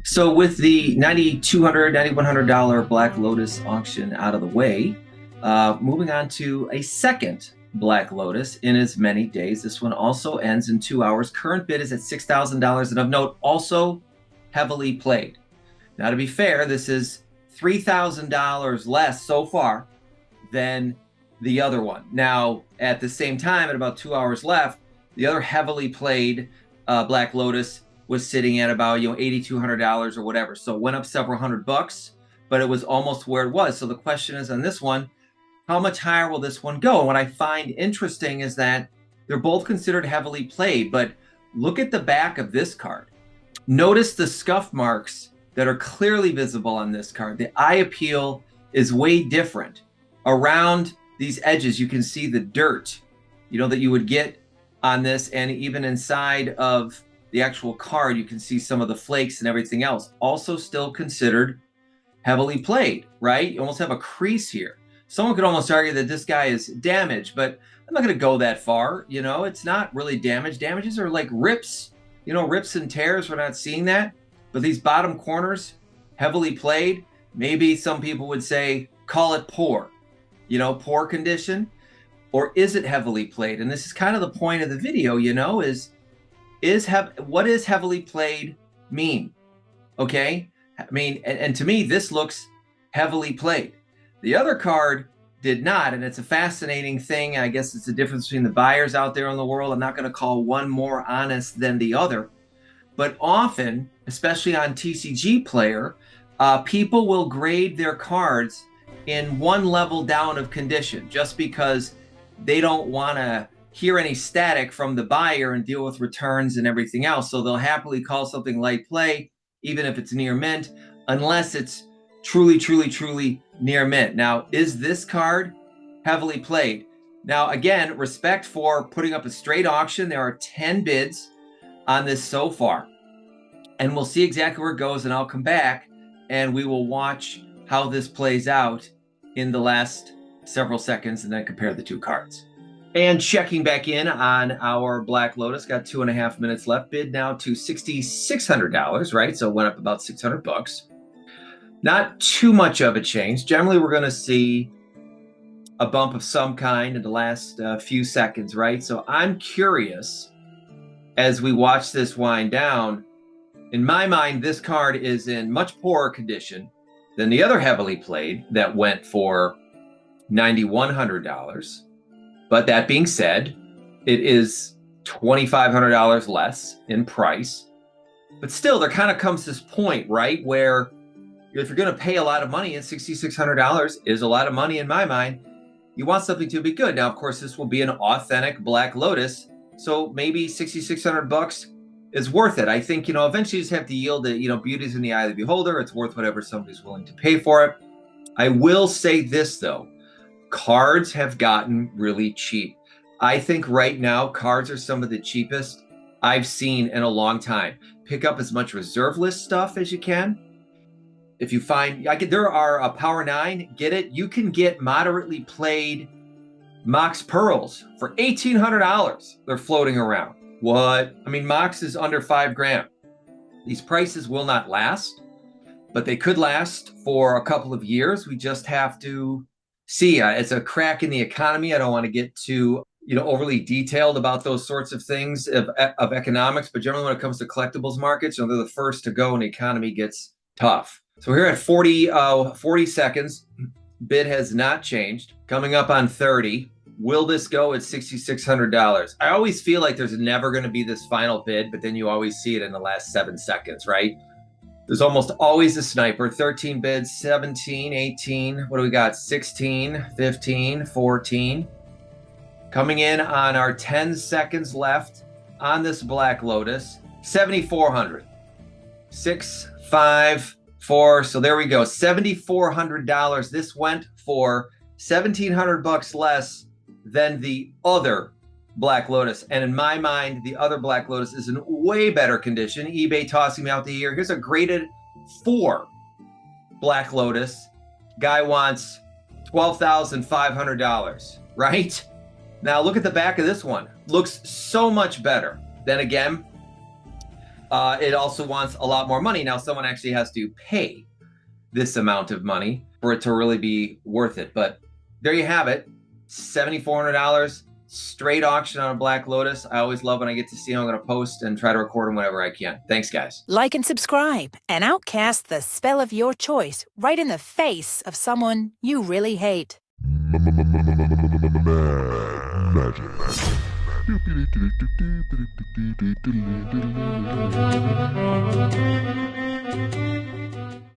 So with the $9,200, $9,100 Black Lotus auction out of the way, moving on to a second Black Lotus in as many days. This one also ends in 2 hours. Current bid is at $6,000, and of note, also heavily played. Now, to be fair, this is $3,000 less so far than the other one. Now, at the same time, at about 2 hours left, the other heavily played Black Lotus was sitting at about $8,200 or whatever. So it went up several $100, but it was almost where it was. So the question is on this one, how much higher will this one go? And what I find interesting is that they're both considered heavily played, but look at the back of this card. Notice the scuff marks that are clearly visible on this card. The eye appeal is way different. Around these edges, you can see the dirt, that you would get on this, and even inside of the actual card, you can see some of the flakes and everything else. Also still considered heavily played, right? You almost have a crease here. Someone could almost argue that this guy is damaged, but I'm not going to go that far. It's not really damage. Damages are like rips, rips and tears. We're not seeing that. But these bottom corners, heavily played, maybe some people would say, call it poor, poor condition. Or is it heavily played? And this is kind of the point of the video, what does heavily played mean? Okay. I mean, and to me, this looks heavily played. The other card did not, and it's a fascinating thing. I guess it's the difference between the buyers out there in the world. I'm not going to call one more honest than the other, but often, especially on TCG Player, people will grade their cards in one level down of condition just because they don't want to hear any static from the buyer and deal with returns and everything else. So they'll happily call something light play, even if it's near mint, unless it's truly, truly, truly near mint. Now, is this card heavily played? Now, again, respect for putting up a straight auction. There are 10 bids on this so far, and we'll see exactly where it goes, and I'll come back and we will watch how this plays out in the last several seconds and then compare the two cards. And checking back in on our Black Lotus, got 2.5 minutes left. Bid now to $6,600, right? So it went up about $600. Not too much of a change. Generally, we're going to see a bump of some kind in the last few seconds, right? So I'm curious, as we watch this wind down, in my mind, this card is in much poorer condition than the other heavily played that went for $9,100. But that being said, it is $2,500 less in price. But still, there kind of comes this point, right, where if you're going to pay a lot of money, and $6,600 is a lot of money in my mind, you want something to be good. Now, of course, this will be an authentic Black Lotus, so maybe $6,600 is worth it. I think, eventually you just have to yield that, beauty's in the eye of the beholder. It's worth whatever somebody's willing to pay for it. I will say this, though. Cards have gotten really cheap. I think right now, cards are some of the cheapest I've seen in a long time. Pick up as much reserve list stuff as you can. If you find, there are a Power 9, get it. You can get moderately played Mox Pearls for $1,800. They're floating around. What? I mean, Mox is under $5,000. These prices will not last, but they could last for a couple of years. We just have to see. It's a crack in the economy. I don't want to get too overly detailed about those sorts of things of economics, but generally when it comes to collectibles markets, they're the first to go when the economy gets tough. So we're here at 40 seconds. Bid has not changed. Coming up on 30. Will this go at $6,600? I always feel like there's never going to be this final bid, but then you always see it in the last 7 seconds, right? There's almost always a sniper. 13 bids, 17, 18. What do we got? 16, 15, 14. Coming in on our 10 seconds left on this Black Lotus, 7,400. 6, 5, 4. So there we go. $7,400. This went for $1,700 less than the other Black Lotus. And in my mind, the other Black Lotus is in way better condition. eBay tossing me out the year. Here's a graded 4 Black Lotus. Guy wants $12,500, right? Now look at the back of this one. Looks so much better. Then again, It also wants a lot more money. Now, someone actually has to pay this amount of money for it to really be worth it. But there you have it, $7,400, straight auction on a Black Lotus. I always love when I get to see them. I'm going to post and try to record them whenever I can. Thanks, guys. Like and subscribe and outcast the spell of your choice right in the face of someone you really hate. Magic.